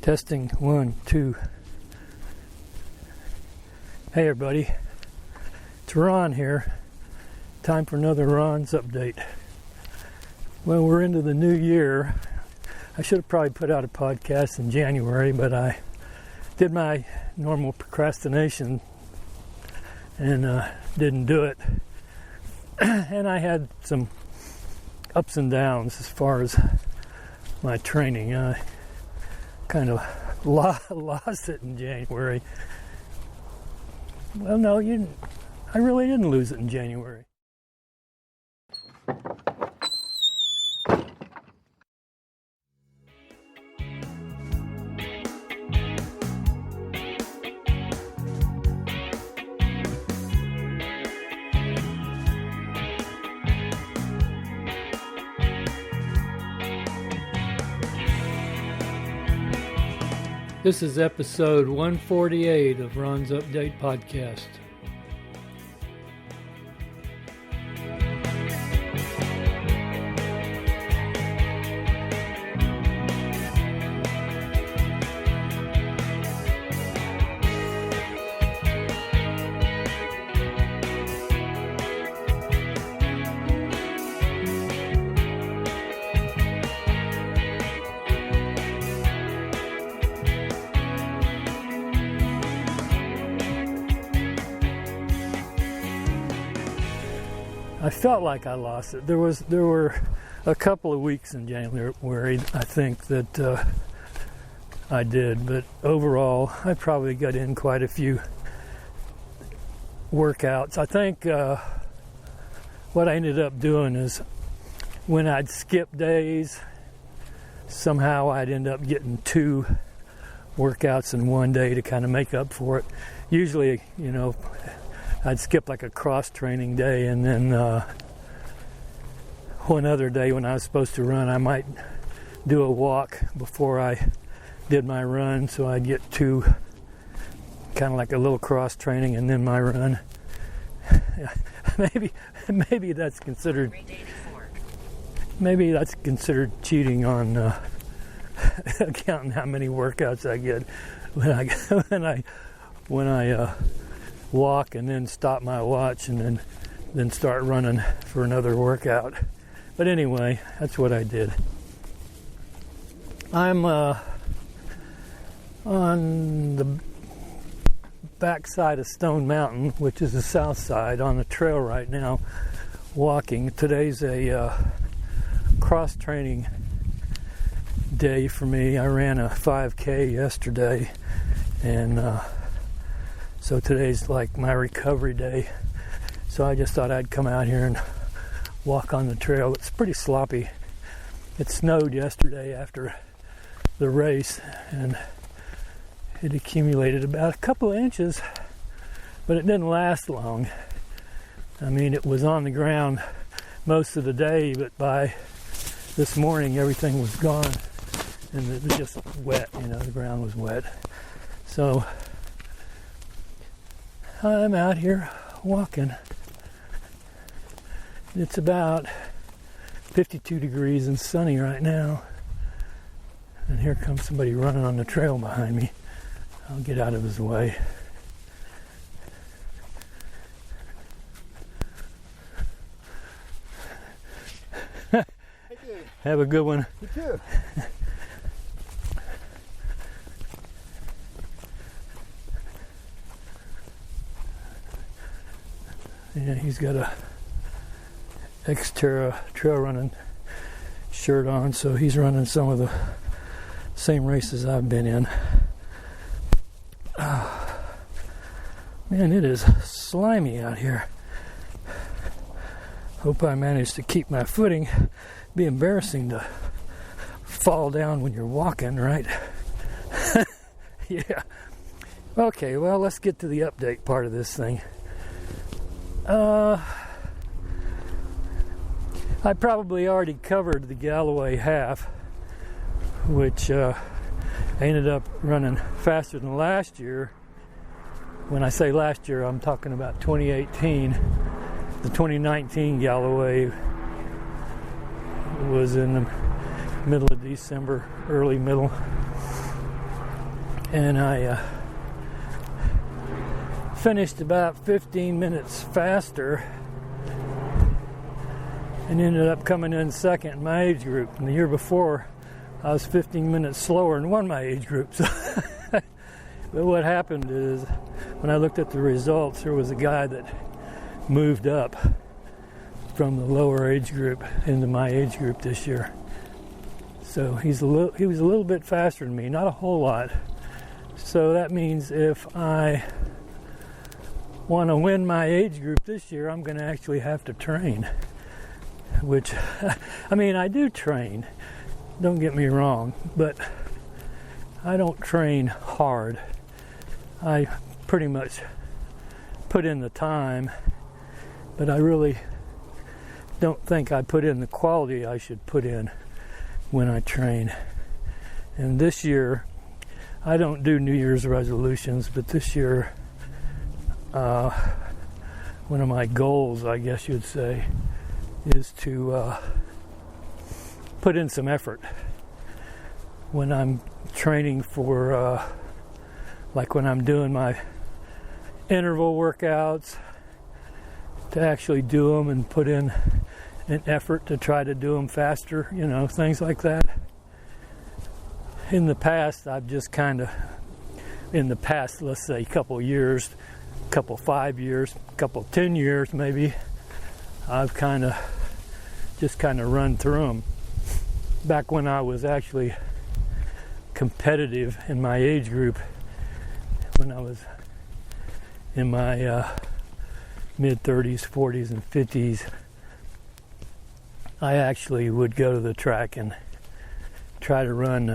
Testing 1, 2. Hey everybody, it's Ron here. Time for another Ron's Update. Well, we're into the new year. I should have probably put out a podcast in January, but I did my normal procrastination and didn't do it. And I had some ups and downs as far as my training. I kind of lost it in January. Well, no, you didn't. I really didn't lose it in January. This is episode 148 of Ron's Update podcast. I felt like I lost it. There were a couple of weeks in January, I think, that I did, but overall, I probably got in quite a few workouts. I think what I ended up doing is when I'd skip days, somehow I'd end up getting 2 workouts in one day to kind of make up for it. Usually, I'd skip like a cross-training day, and then one other day when I was supposed to run, I might do a walk before I did my run, so I'd get 2, kind of like a little cross-training and then my run. Maybe that's considered cheating on counting how many workouts I get when I walk and then stop my watch and then start running for another workout. But anyway, that's what I did. I'm on the backside of Stone Mountain, which is the south side, on the trail right now, walking. Today's a cross-training day for me. I ran a 5K yesterday, and so today's like my recovery day. So I just thought I'd come out here and walk on the trail. It's pretty sloppy. It snowed yesterday after the race, and it accumulated about a couple of inches, but it didn't last long. I mean, it was on the ground most of the day, but by this morning everything was gone, and it was just wet, the ground was wet. So I'm out here walking. It's about 52 degrees and sunny right now. And here comes somebody running on the trail behind me. I'll get out of his way. Have a good one. You too. Yeah, he's got a Xterra trail running shirt on, so he's running some of the same races I've been in. Man, it is slimy out here. Hope I managed to keep my footing. It'd be embarrassing to fall down when you're walking, right? Yeah. Okay, well, let's get to the update part of this thing. I probably already covered the Galloway half, which I ended up running faster than last year. When I say last year, I'm talking about 2018. The 2019 Galloway was in the middle of December, early middle. and I finished about 15 minutes faster and ended up coming in second in my age group. And the year before, I was 15 minutes slower and won my age group. So but what happened is, when I looked at the results, there was a guy that moved up from the lower age group into my age group this year. So he was a little bit faster than me, not a whole lot. So that means if I want to win my age group this year, I'm going to actually have to train. Which, I mean, I do train, don't get me wrong, but I don't train hard. I pretty much put in the time, but I really don't think I put in the quality I should put in when I train. And this year, I don't do New Year's resolutions, but this year, one of my goals, I guess you'd say, is to put in some effort when I'm training for, like when I'm doing my interval workouts, to actually do them and put in an effort to try to do them faster, you know, things like that. In the past, I've just kind of, let's say, couple years, couple 5 years, couple 10 years maybe, I've kind of run through them. Back when I was actually competitive in my age group, when I was in my mid-30s, 40s, and 50s, I actually would go to the track and try to run,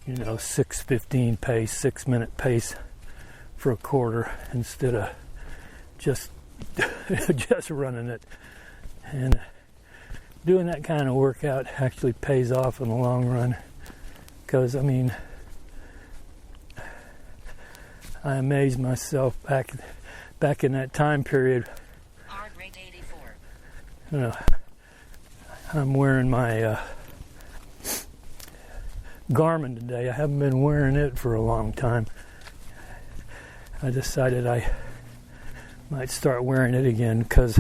6:15 pace, 6-minute pace for a quarter instead of just running it. And doing that kind of workout actually pays off in the long run, because I mean, I amazed myself back in that time period. Heart rate 84. You know, I'm wearing my Garmin today. I haven't been wearing it for a long time. I decided I might start wearing it again, because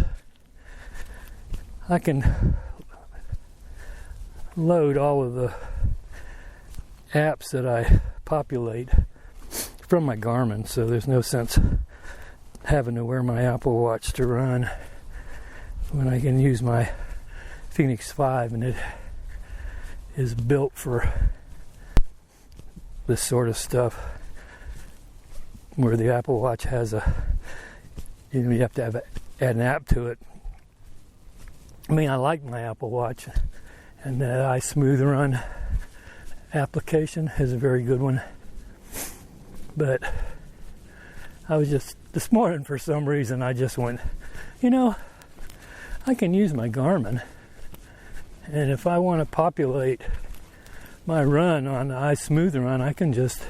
I can load all of the apps that I populate from my Garmin, so there's no sense having to wear my Apple Watch to run when I can use my Phoenix 5, and it is built for this sort of stuff, where the Apple Watch has you have to add an app to it. I mean, I like my Apple Watch, and the iSmoothRun application is a very good one. But I was just, this morning for some reason, I just went, I can use my Garmin, and if I want to populate my run on the iSmoothRun, I can just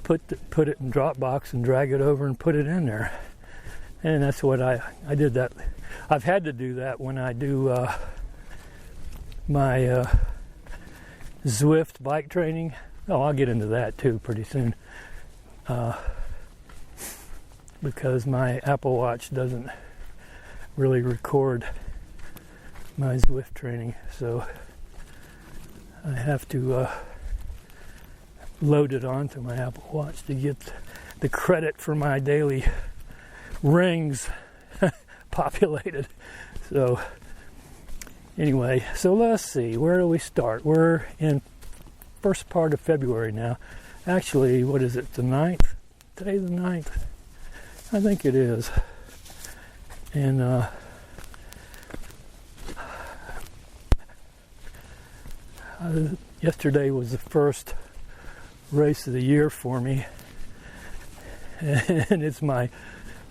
put it in Dropbox and drag it over and put it in there. And that's what I did that. I've had to do that when I do my Zwift bike training. Oh, I'll get into that too pretty soon. Because my Apple Watch doesn't really record my Zwift training, so I have to load it onto my Apple Watch to get the credit for my daily rings populated. So anyway, so let's see, where do we start? We're in first part of February now. Actually, what is it, the 9th? Today's the 9th. I think it is. And yesterday was the first race of the year for me, and it's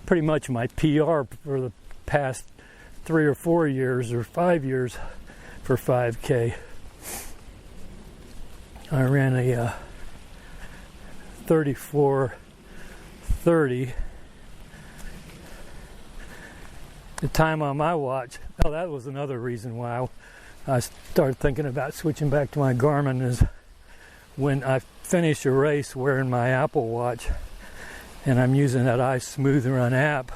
pretty much my PR for the past 3 or 4 years or 5 years for 5K. I ran a 34:30. The time on my watch, that was another reason why I started thinking about switching back to my Garmin, is when I finish a race wearing my Apple Watch and I'm using that iSmoothRun app,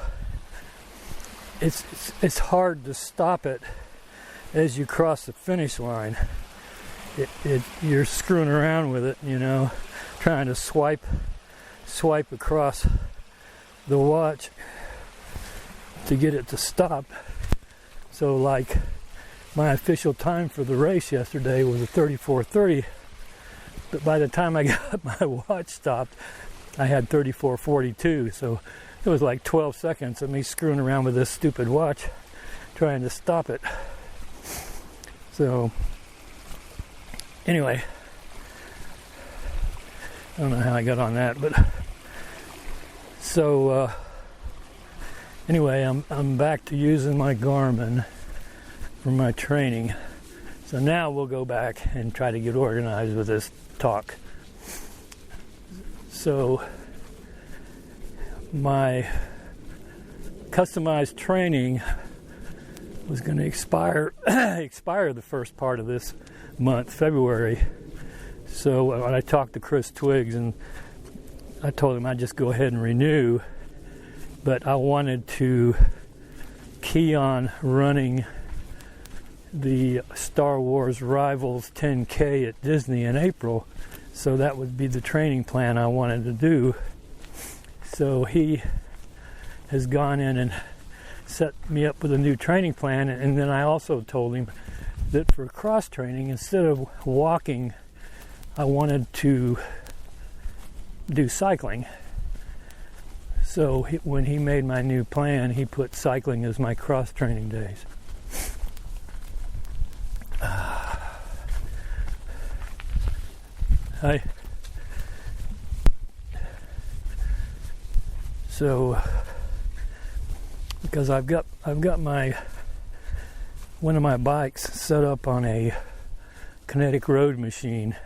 it's hard to stop it as you cross the finish line. You're screwing around with it, you know, trying to swipe across the watch to get it to stop. So like my official time for the race yesterday was a 34:30, but by the time I got my watch stopped, I had 34:42. So it was like 12 seconds of me screwing around with this stupid watch trying to stop it. So anyway, I don't know how I got on that, but so anyway, I'm back to using my Garmin for my training. So now we'll go back and try to get organized with this talk. So my customized training was going to expire the first part of this month, February. So when I talked to Chris Twiggs, and I told him I'd just go ahead and renew, but I wanted to key on running the Star Wars Rivals 10K at Disney in April, so that would be the training plan I wanted to do. So he has gone in and set me up with a new training plan, and then I also told him that for cross training, instead of walking, I wanted to do cycling. So when he made my new plan, he put cycling as my cross training days. Hi. So because I've got my one of my bikes set up on a kinetic road machine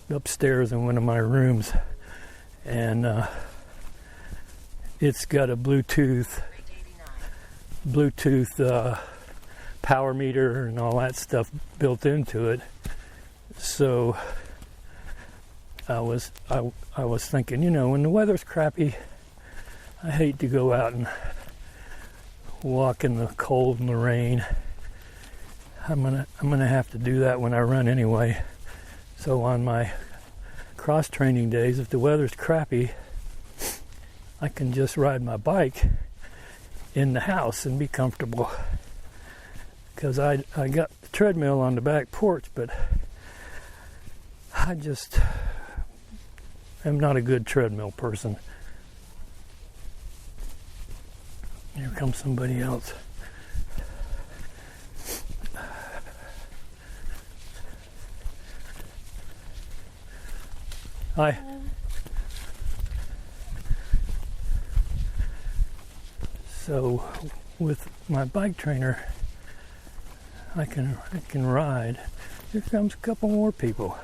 upstairs in one of my rooms, and it's got a Bluetooth power meter and all that stuff built into it. So I was thinking, you know, when the weather's crappy, I hate to go out and walk in the cold and the rain. I'm gonna have to do that when I run anyway. So on my cross training days, if the weather's crappy, I can just ride my bike in the house and be comfortable. Because I got the treadmill on the back porch, but I just am not a good treadmill person. Here comes somebody else. Hi. So with my bike trainer, I can ride. Here comes a couple more people.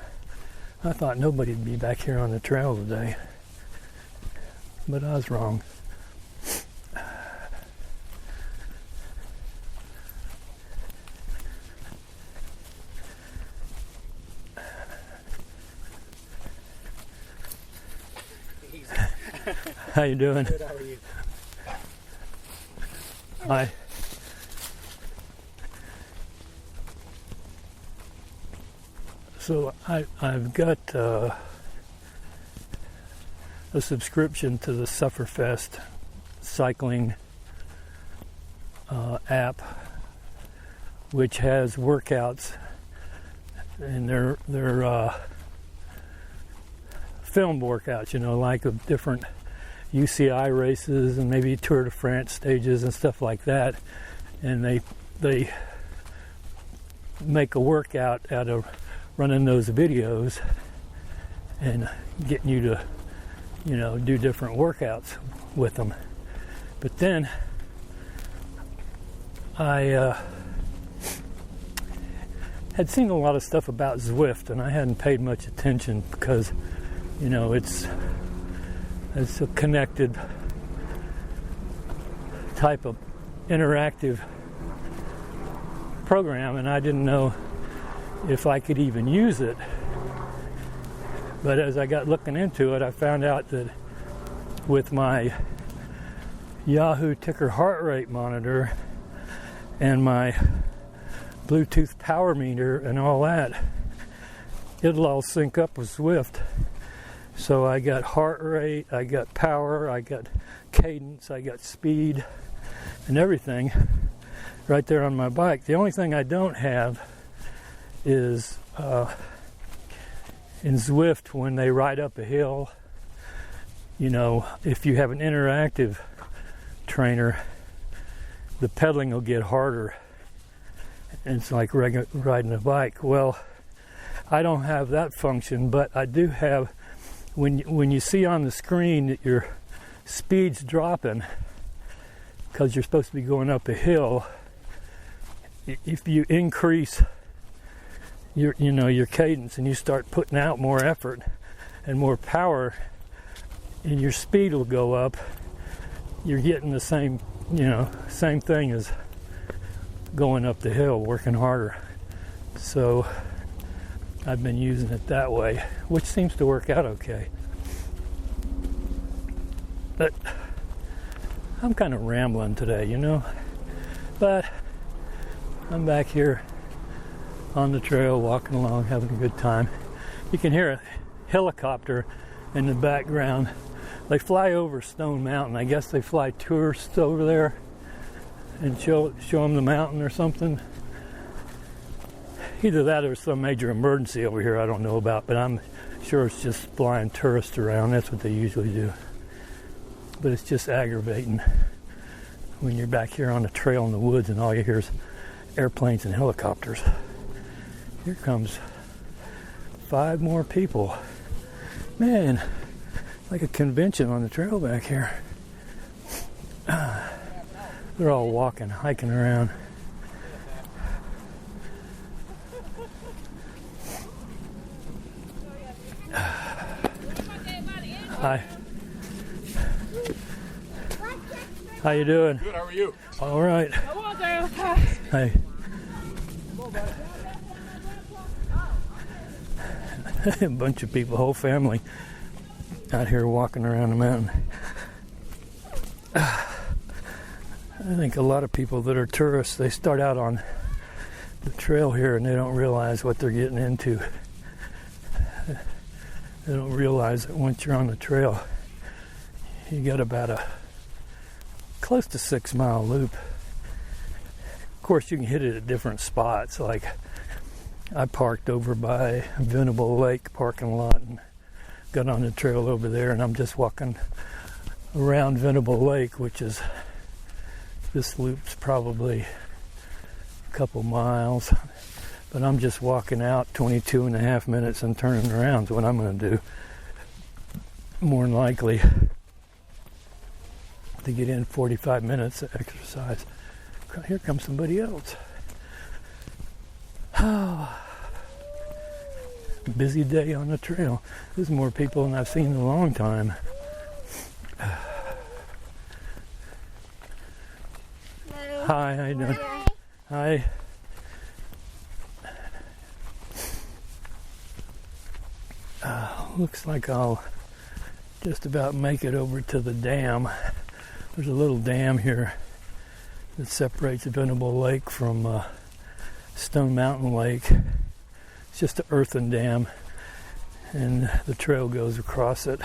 I thought nobody'd be back here on the trail today, but I was wrong. How you doing? Good, how are you? Hi. So I've got a subscription to the Sufferfest cycling app, which has workouts, and they're filmed workouts, you know, like of different UCI races and maybe Tour de France stages and stuff like that, and they make a workout out of running those videos and getting you to, you know, do different workouts with them. But then I had seen a lot of stuff about Zwift, and I hadn't paid much attention because, you know, it's a connected type of interactive program, and I didn't know if I could even use it But as I got looking into it, I found out that with my Yahoo ticker heart rate monitor and my Bluetooth power meter and all that, it'll all sync up with Zwift. So I got heart rate, I got power, I got cadence, I got speed, and everything right there on my bike. The only thing I don't have is in Zwift, when they ride up a hill, you know, if you have an interactive trainer, the pedaling will get harder. And it's like riding a bike. Well, I don't have that function, but I do have, when you see on the screen that your speed's dropping because you're supposed to be going up a hill, if you increase your cadence and you start putting out more effort and more power, and your speed will go up, you're getting the same thing as going up the hill, working harder. So I've been using it that way, which seems to work out okay. But I'm kind of rambling today, you know. But I'm back here on the trail, walking along, having a good time. You can hear a helicopter in the background. They fly over Stone Mountain. I guess they fly tourists over there and show them the mountain or something. Either that or some major emergency over here I don't know about, but I'm sure it's just flying tourists around. That's what they usually do. But it's just aggravating when you're back here on the trail in the woods and all you hear is airplanes and helicopters. Here comes 5 more people. Man, like a convention on the trail back here. They're all walking, hiking around. Hi. How you doing? Good, how are you? All right. Hey. A bunch of people, whole family, out here walking around the mountain. I think a lot of people that are tourists, they start out on the trail here and they don't realize what they're getting into. They don't realize that once you're on the trail, you got about a close to 6-mile loop. Of course, you can hit it at different spots. Like I parked over by Venable Lake parking lot and got on the trail over there, and I'm just walking around Venable Lake, which is, this loop's probably a couple miles, but I'm just walking out 22 and a half minutes and turning around is what I'm going to do. More than likely to get in 45 minutes of exercise. Here comes somebody else. Busy day on the trail. There's more people than I've seen in a long time. Hi, how you doing? Hi. Looks like I'll just about make it over to the dam. There's a little dam here that separates Venable Lake from Stone Mountain Lake. It's just an earthen dam, and the trail goes across it.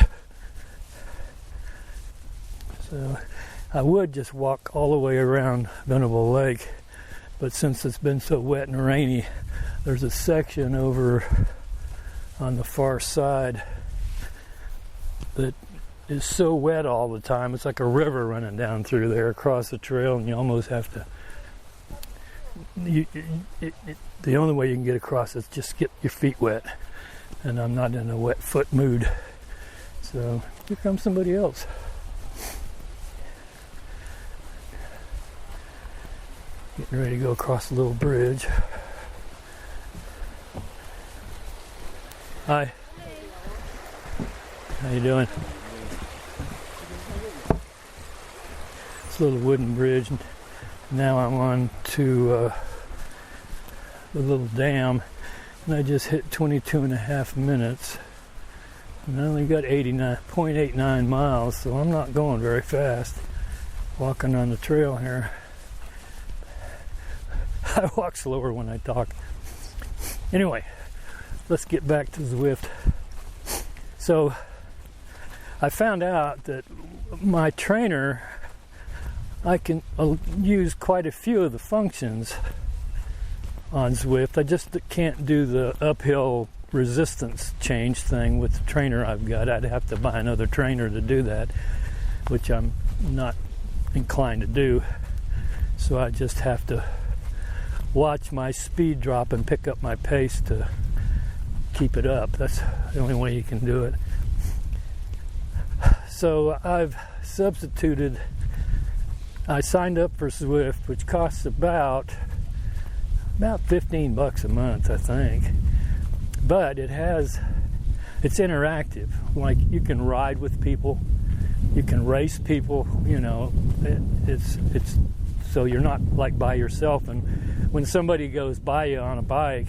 So I would just walk all the way around Venable Lake, but since it's been so wet and rainy, there's a section over on the far side that is so wet all the time. It's like a river running down through there across the trail, and you almost have to, the only way you can get across is just get your feet wet, and I'm not in a wet foot mood. So here comes somebody else. Getting ready to go across the little bridge. Hi. How you doing? It's a little wooden bridge. Now I'm on to the little dam, and I just hit 22 and a half minutes. And I only got 0.89 miles, so I'm not going very fast walking on the trail here. I walk slower when I talk. Anyway, let's get back to Zwift. So I found out that my trainer, I can use quite a few of the functions on Zwift. I just can't do the uphill resistance change thing with the trainer I've got. I'd have to buy another trainer to do that, which I'm not inclined to do. So I just have to watch my speed drop and pick up my pace to keep it up. That's the only way you can do it. So I've substituted, I signed up for Zwift, which costs about $15 a month, I think. But it's interactive. Like, you can ride with people, you can race people, you know, it's so you're not like by yourself. And when somebody goes by you on a bike,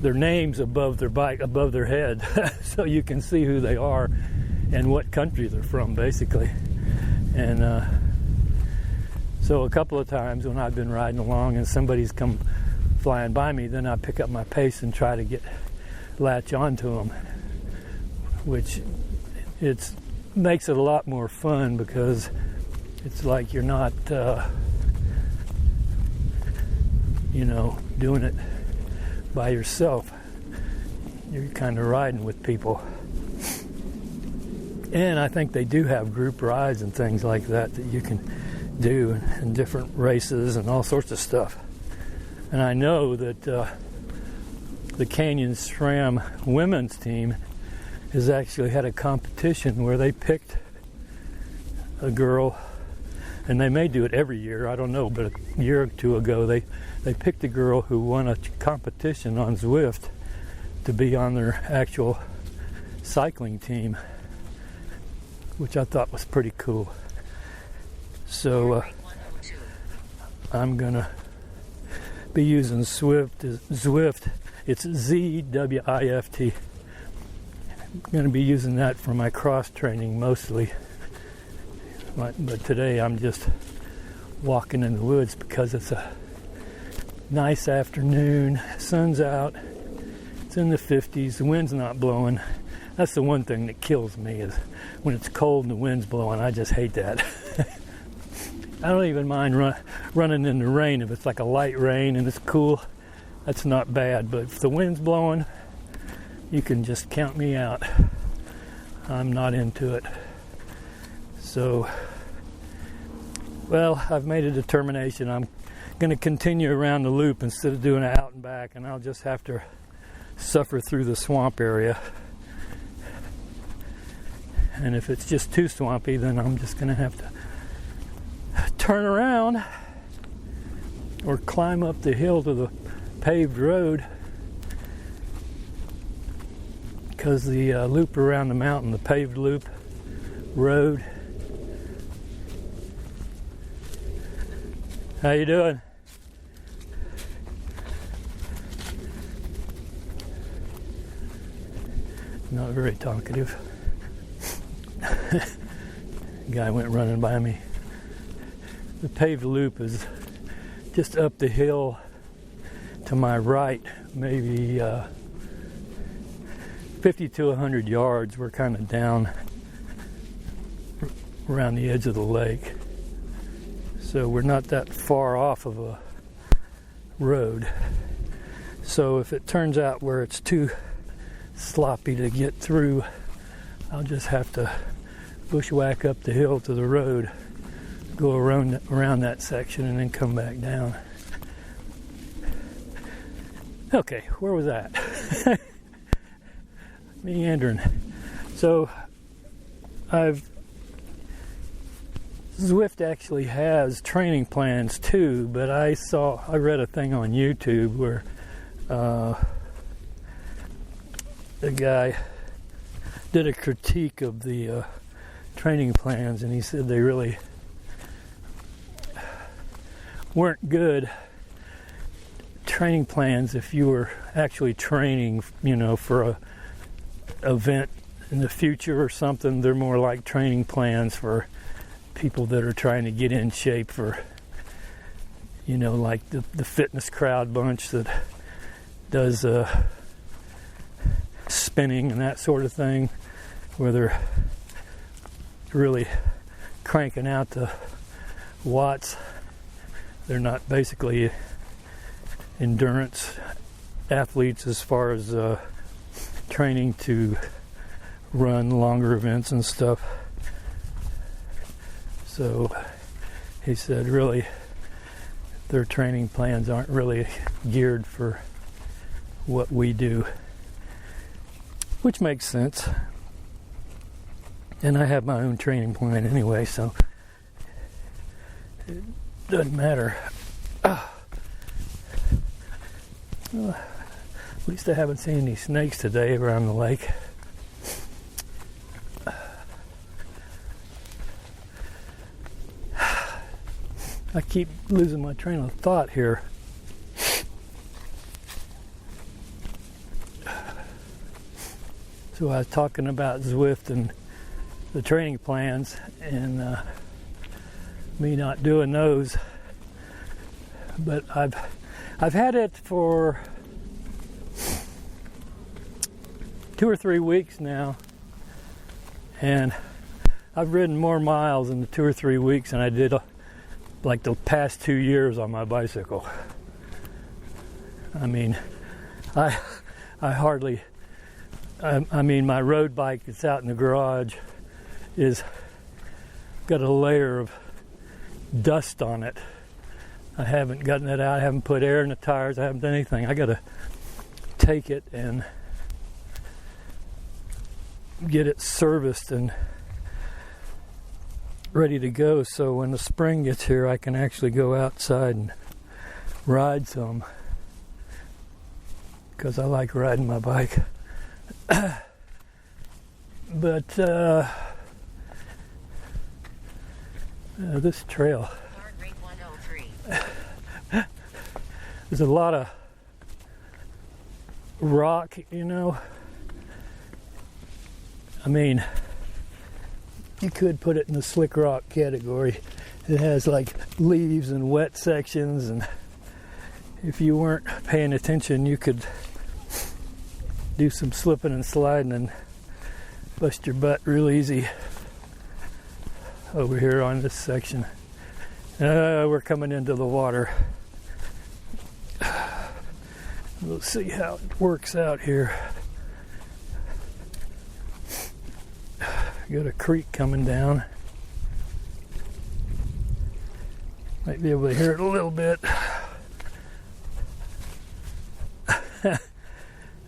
their name's above their bike, above their head, so you can see who they are and what country they're from, basically. And so a couple of times when I've been riding along and somebody's come flying by me, then I pick up my pace and try to latch onto them, which makes it a lot more fun, because it's like you're not doing it by yourself. You're kind of riding with people. And I think they do have group rides and things like that you can do in different races and all sorts of stuff. And I know that the Canyon SRAM women's team has actually had a competition where they picked a girl, and they may do it every year, I don't know, but a year or two ago they picked a girl who won a competition on Zwift to be on their actual cycling team, which I thought was pretty cool. So I'm gonna be using Zwift. It's ZWIFT. I'm gonna be using that for my cross training mostly. But today I'm just walking in the woods because it's a nice afternoon. Sun's out. It's in the 50s. The wind's not blowing. That's the one thing that kills me, is when it's cold and the wind's blowing. I just hate that. I don't even mind running in the rain if it's like a light rain and it's cool. That's not bad. But if the wind's blowing, you can just count me out. I'm not into it. So, well, I've made a determination. I'm going to continue around the loop instead of doing it out and back, and I'll just have to suffer through the swamp area. And if it's just too swampy, then I'm just going to have to turn around or climb up the hill to the paved road, because the loop around the mountain, the paved loop road. How you doing? Not very talkative. Guy went running by me. The paved loop is just up the hill to my right, maybe 50 to 100 yards. We're kind of down around the edge of the lake, so we're not that far off of a road. So if it turns out where it's too sloppy to get through, I'll just have to bushwhack up the hill to the road, go around that section, and then come back down. Okay, where was that? Meandering. So Zwift actually has training plans too, but I read a thing on YouTube where the guy did a critique of the training plans, and he said they really weren't good training plans if you were actually training, for event in the future or something. They're more like training plans for people that are trying to get in shape for, you know, like the fitness crowd bunch that does spinning and that sort of thing, where they're really cranking out the watts. They're not basically endurance athletes as far as training to run longer events and stuff. So he said really their training plans aren't really geared for what we do, which makes sense. And I have my own training plan anyway, so it doesn't matter. Well, at least I haven't seen any snakes today around the lake. I keep losing my train of thought here. So I was talking about Zwift and the training plans and me not doing those. But I've had it for 2 or 3 weeks now, and I've ridden more miles in the 2 or 3 weeks than I did like the past 2 years on my bicycle. I mean, I hardly, I mean, my road bike that's out in the garage is got a layer of dust on it. I haven't gotten it out. I haven't put air in the tires. I haven't done anything. I got to take it and get it serviced and ready to go, so when the spring gets here I can actually go outside and ride some, because I like riding my bike. But this trail, Heart rate 103. there's a lot of rock, you know. I mean, you could put it in the slick rock category. It has like leaves and wet sections, and if you weren't paying attention you could do some slipping and sliding and bust your butt real easy over here on this section. We're coming into the water. We'll see how it works out here. Got a creek coming down. Might be able to hear it a little bit.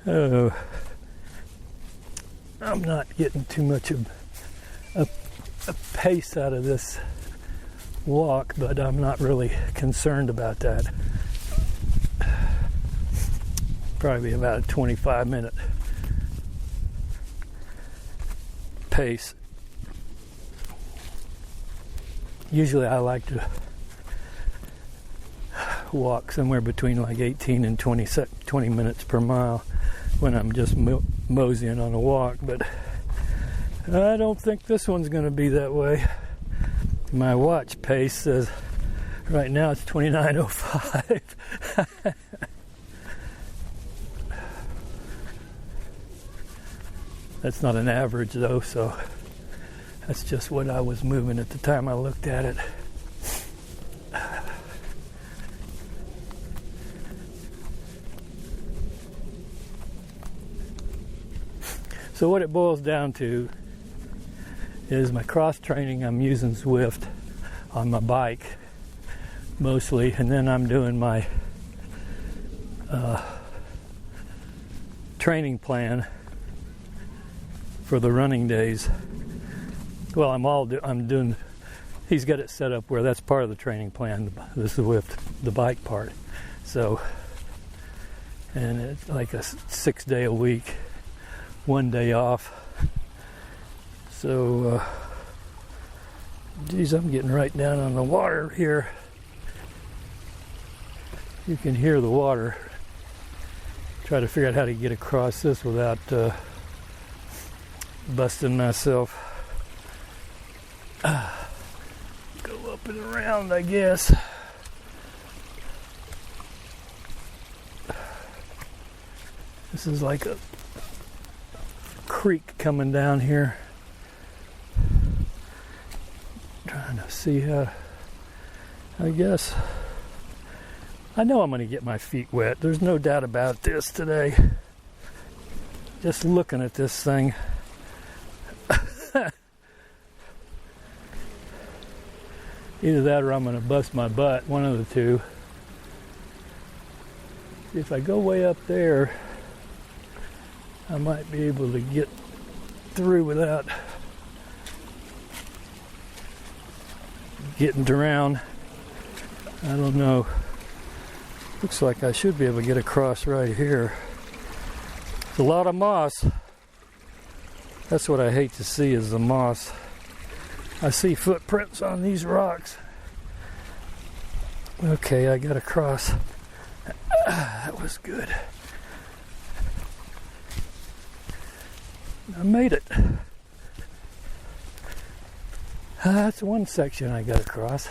Oh, I'm not getting too much of a pace out of this walk, but I'm not really concerned about that. Probably about a 25-minute pace. Usually I like to walk somewhere between like 18 and 20 minutes per mile when I'm just moseying on a walk, but I don't think this one's going to be that way. My watch pace says right now it's 29:05. That's not an average though, so that's just what I was moving at the time I looked at it. So what it boils down to is my cross training. I'm using Zwift on my bike mostly, and then I'm doing my training plan for the running days. Well, I'm doing. He's got it set up where that's part of the training plan. This is with the bike part. So, and it's like a 6 day a week, 1 day off. So, geez, I'm getting right down on the water here. You can hear the water. Try to figure out how to get across this without busting myself. Go up and around, I guess. This is like a creek coming down here. Trying to see how, I guess. I know I'm going to get my feet wet. There's no doubt about this today. Just looking at this thing. Either that or I'm going to bust my butt, one of the two. If I go way up there, I might be able to get through without getting drowned. I don't know. Looks like I should be able to get across right here. It's a lot of moss. That's what I hate to see, is the moss. I see footprints on these rocks. Okay, I got across. That was good. I made it. That's one section I got across.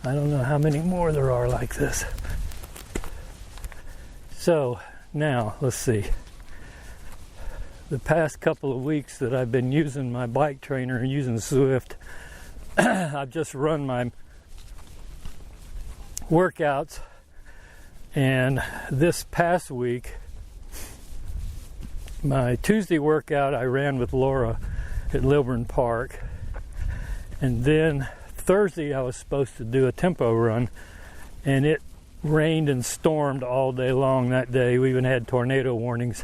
I don't know how many more there are like this. So, now, let's see. The past couple of weeks that I've been using my bike trainer and using Swift, I've just run my workouts, and this past week, my Tuesday workout I ran with Laura at Lilburn Park, and then Thursday I was supposed to do a tempo run, and it rained and stormed all day long that day. We even had tornado warnings.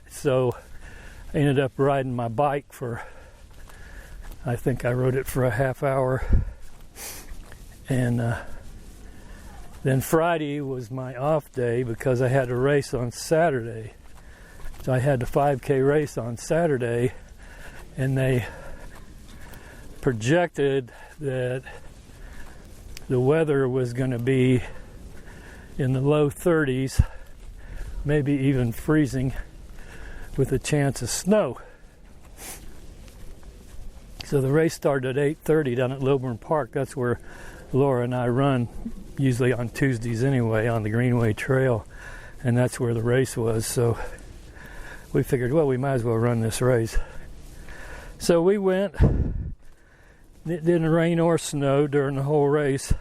So I ended up riding my bike for, I think I rode it for a half hour. And then Friday was my off day because I had a race on Saturday. So I had the 5K race on Saturday, and they projected that the weather was going to be in the low 30s, maybe even freezing, with a chance of snow. So the race started at 8:30 down at Lilburn Park. That's where Laura and I run, usually on Tuesdays anyway, on the Greenway Trail, and that's where the race was. So we figured, well, we might as well run this race. So we went. It didn't rain or snow during the whole race,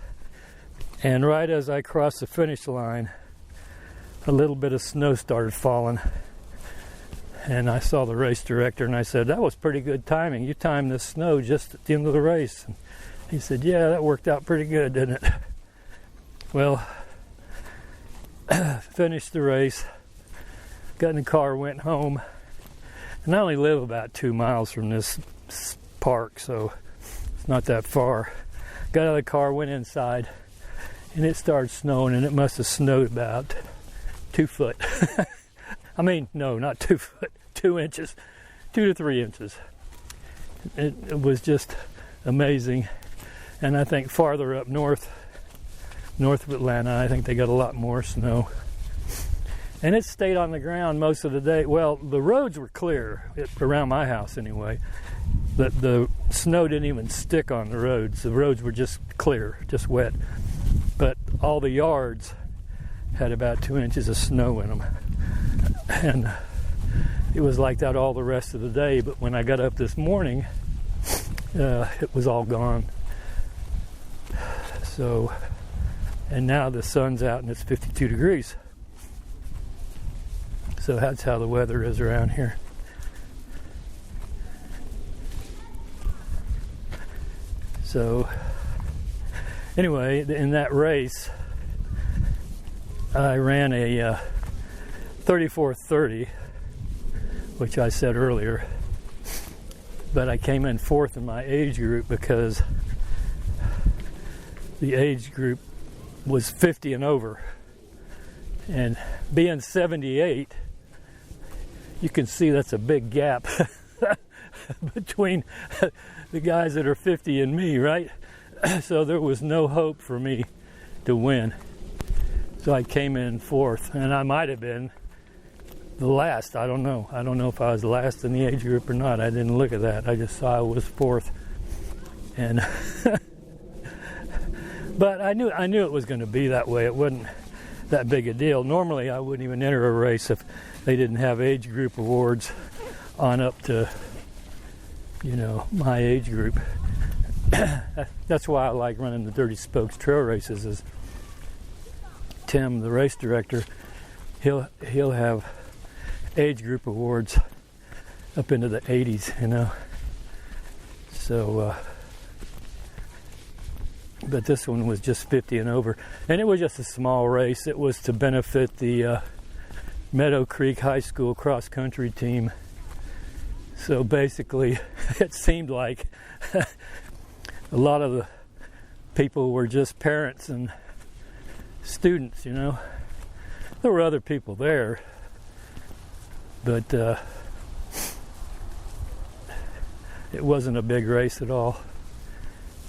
and right as I crossed the finish line, a little bit of snow started falling. And I saw the race director, and I said, that was pretty good timing. You timed the snow just at the end of the race. And he said, yeah, that worked out pretty good, didn't it? Well, finished the race, got in the car, went home. And I only live about 2 miles from this park, so it's not that far. Got out of the car, went inside, and it started snowing, and it must have snowed about 2 foot. I mean, no, not 2 foot, 2 inches, 2 to 3 inches. It was just amazing. And I think farther up north of Atlanta, I think they got a lot more snow. And it stayed on the ground most of the day. Well, the roads were clear, around my house anyway. The snow didn't even stick on the roads. The roads were just clear, just wet. But all the yards had about 2 inches of snow in them. And it was like that all the rest of the day, but when I got up this morning, it was all gone. So, and now the sun's out and it's 52 degrees. So that's how the weather is around here. So, anyway, in that race, I ran a 34:30, which I said earlier, but I came in fourth in my age group because the age group was 50 and over, and being 78, you can see that's a big gap between the guys that are 50 and me, right? So there was no hope for me to win. So I came in fourth, and I might have been the last. I don't know. I don't know if I was last in the age group or not. I didn't look at that. I just saw I was fourth. And but I knew it was going to be that way. It wasn't that big a deal. Normally, I wouldn't even enter a race if they didn't have age group awards on up to, my age group. That's why I like running the Dirty Spokes trail races. Is Tim, the race director, he'll have age group awards up into the 80s, So, but this one was just 50 and over, and it was just a small race. It was to benefit the Meadow Creek High School cross country team. So basically, it seemed like a lot of the people were just parents and students, There were other people there, but it wasn't a big race at all.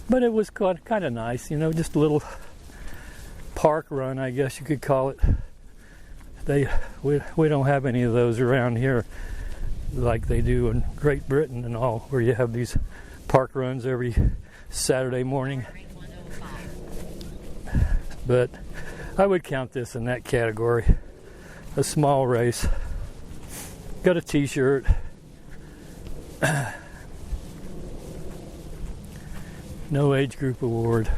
But it was kind of nice, just a little park run, I guess you could call it. We don't have any of those around here like they do in Great Britain and all, where you have these park runs every Saturday morning. But I would count this in that category. A small race. Got a t-shirt. No age group award.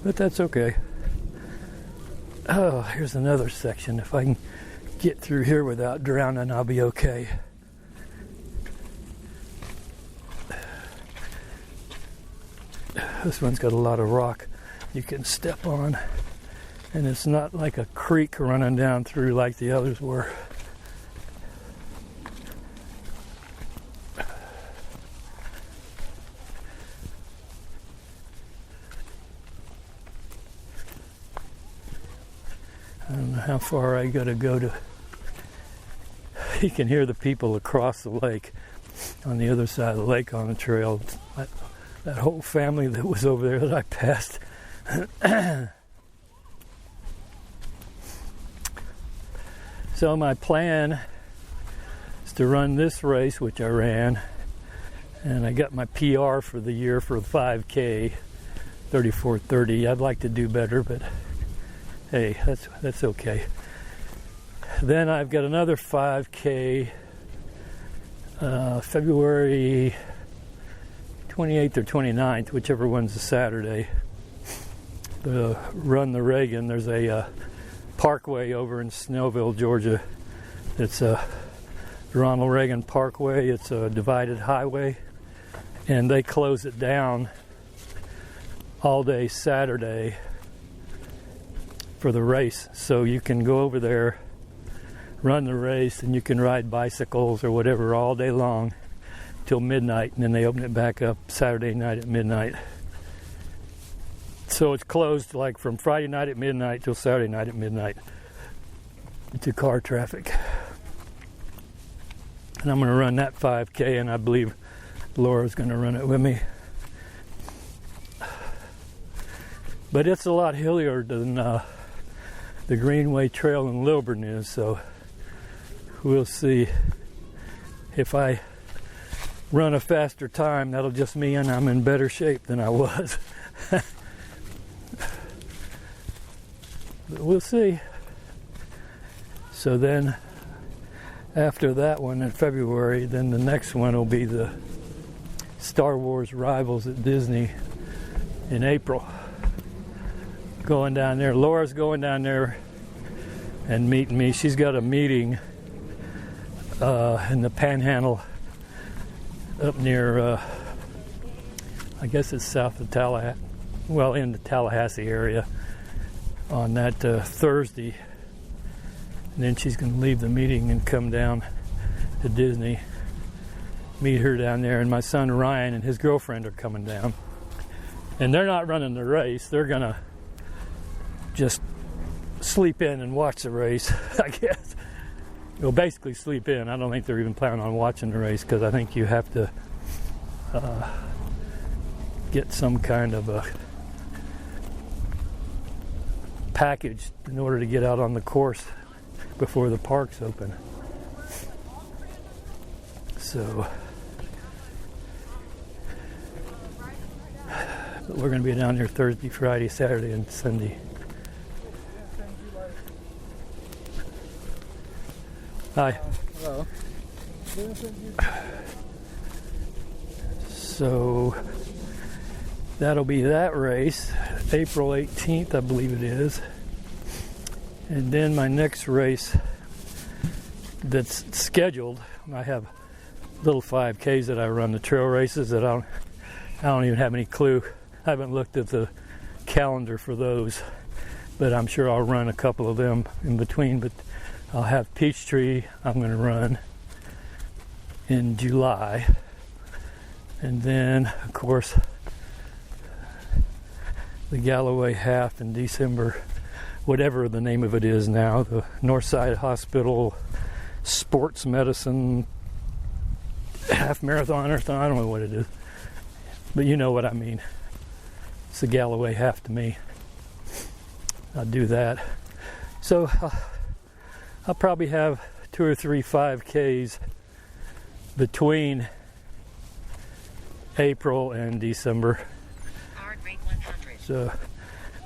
But that's okay. Oh, here's another section. If I can get through here without drowning, I'll be okay. This one's got a lot of rock you can step on, and it's not like a creek running down through like the others were. I don't know how far I gotta go to. You can hear the people across the lake on the other side of the lake on the trail. That whole family that was over there that I passed. So my plan is to run this race, which I ran, and I got my PR for the year for the 5K, 34:30. I'd like to do better, but hey, that's okay. Then I've got another 5K, February 28th or 29th, whichever one's a Saturday. Run the Reagan. There's a parkway over in Snellville, Georgia. It's a Ronald Reagan Parkway. It's a divided highway, and they close it down all day Saturday for the race. So you can go over there, run the race, and you can ride bicycles or whatever all day long till midnight, and then they open it back up Saturday night at midnight. So it's closed like from Friday night at midnight till Saturday night at midnight to car traffic. And I'm going to run that 5K, and I believe Laura's going to run it with me. But it's a lot hillier than the Greenway Trail in Lilburn is, so we'll see. If I run a faster time, that'll just mean I'm in better shape than I was. But we'll see. So then after that one in February, then the next one will be the Star Wars Rivals at Disney in April. Going down there. Laura's going down there and meeting me. She's got a meeting in the Panhandle up near, I guess it's south of Tallahassee, well, in the Tallahassee area on that Thursday. And then she's going to leave the meeting and come down to Disney, meet her down there. And my son Ryan and his girlfriend are coming down. And they're not running the race. They're going to just sleep in and watch the race, I guess. Well, basically sleep in. I don't think they're even planning on watching the race, because I think you have to get some kind of a package in order to get out on the course. before the park's open. So but we're going to be down here Thursday, Friday, Saturday, and Sunday. Hi. Hello. So that'll be that race, April 18th, I believe it is. And then my next race that's scheduled, I have little 5Ks that I run, the trail races that I don't even have any clue. I haven't looked at the calendar for those, but I'm sure I'll run a couple of them in between. But I'll have Peachtree I'm going to run in July. And then, of course, the Galloway Half in December, whatever the name of it is now, the Northside Hospital Sports Medicine Half Marathon or something. I don't know what it is, but you know what I mean. It's the Galloway Half to me. I'll do that. So I'll probably have 2 or 3 5Ks between April and December. Hard rate 100. So,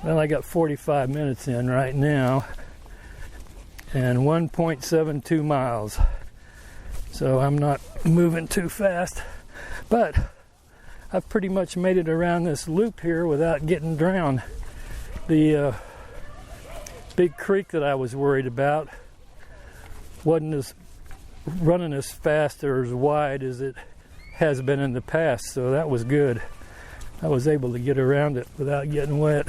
well, I got 45 minutes in right now and 1.72 miles. So I'm not moving too fast, but I've pretty much made it around this loop here without getting drowned. The big creek that I was worried about wasn't running as fast or as wide as it has been in the past, so that was good. I was able to get around it without getting wet.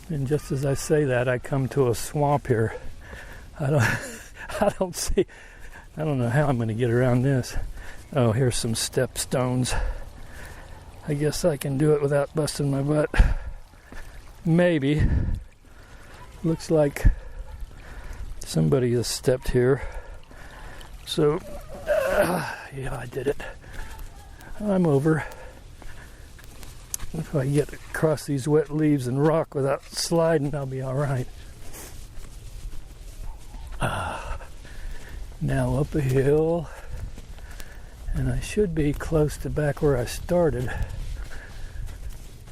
And just as I say that, I come to a swamp here. I don't know how I'm going to get around this. Oh, here's some step stones. I guess I can do it without busting my butt. Maybe. Looks like somebody has stepped here. So, yeah, I did it. I'm over. If I get across these wet leaves and rock without sliding, I'll be all right. Now up a hill, and I should be close to back where I started.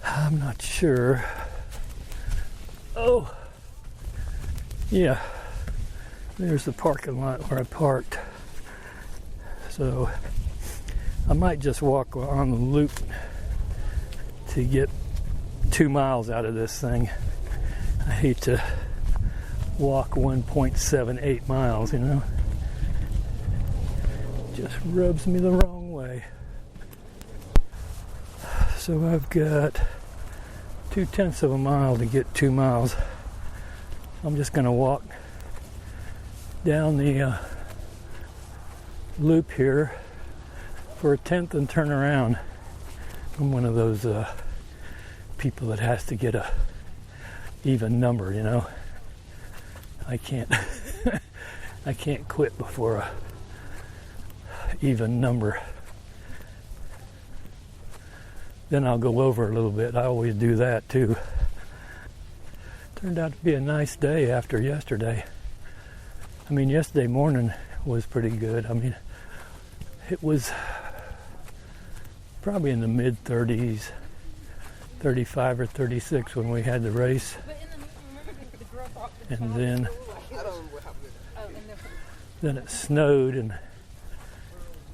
I'm not sure. Oh, yeah, there's the parking lot where I parked. So I might just walk on the loop to get 2 miles out of this thing. I hate to walk 1.78 miles, you know. Just rubs me the wrong way. So I've got 0.2 of a mile to get 2 miles. I'm just going to walk down the loop here for 1/10 and turn around. I'm one of those people that has to get a even number, you know. I can't I can't quit before a even number. Then I'll go over a little bit. I always do that too. Turned out to be a nice day after yesterday. I mean, yesterday morning was pretty good. I mean, it was probably in the mid-30s, 35 or 36 when we had the race. And then it snowed and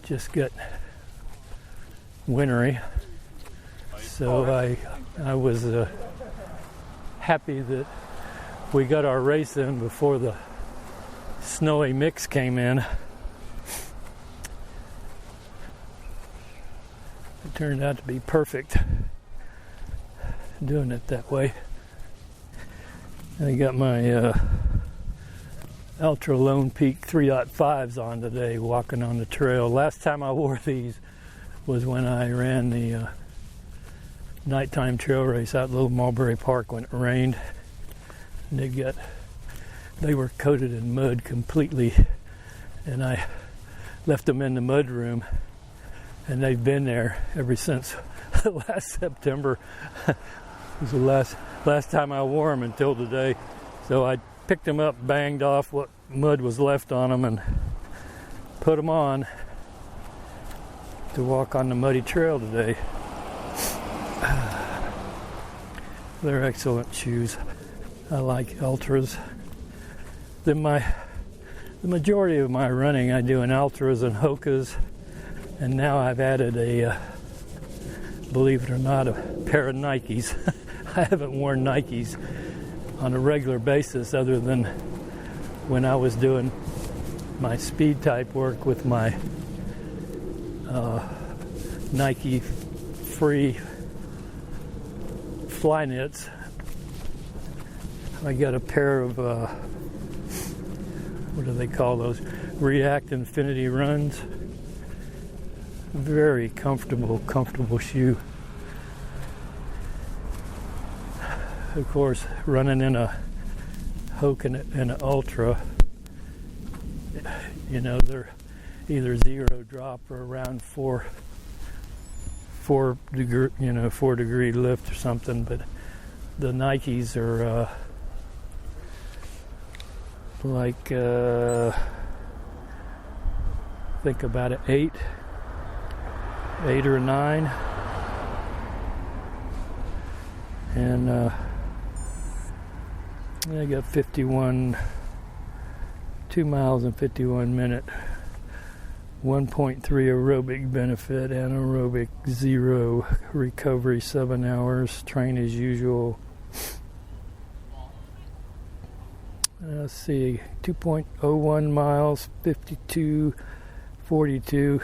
just got wintry. So I was happy that we got our race in before the snowy mix came in. It turned out to be perfect doing it that way. I got my Ultra Lone Peak 3.5s on today, walking on the trail. Last time I wore these was when I ran the nighttime trail race out at Little Mulberry Park when it rained. And they were coated in mud completely, and I left them in the mud room, and they've been there ever since last September. It was the last time I wore them until today. So I picked them up, banged off what mud was left on them, and put them on to walk on the muddy trail today. They're excellent shoes. I like Ultras. The majority of my running I do in Ultras and Hokas, and now I've added believe it or not, a pair of Nikes. I haven't worn Nikes on a regular basis other than when I was doing my speed type work with my Nike free fly knits. I got a pair of what do they call those? React Infinity Runs. Very comfortable shoe. Of course, running in a Hoke and an Ultra, they're either 0 drop or around 4 degree lift or something. But the Nikes are think about it, 8 or 9, and I got 2 miles and 51 minute, 1.3 aerobic benefit, anaerobic 0, recovery 7 hours, train as usual. Let's see, 2.01 miles, 52.42,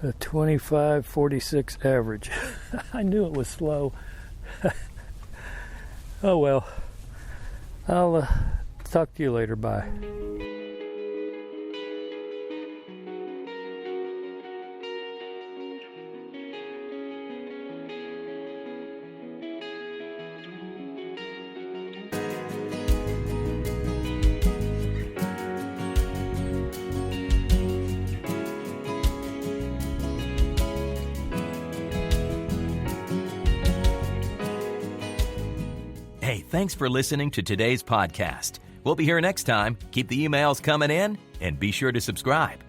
a 25.46 average. I knew it was slow. Oh well. I'll talk to you later. Bye. Hey, thanks for listening to today's podcast. We'll be here next time. Keep the emails coming in and be sure to subscribe.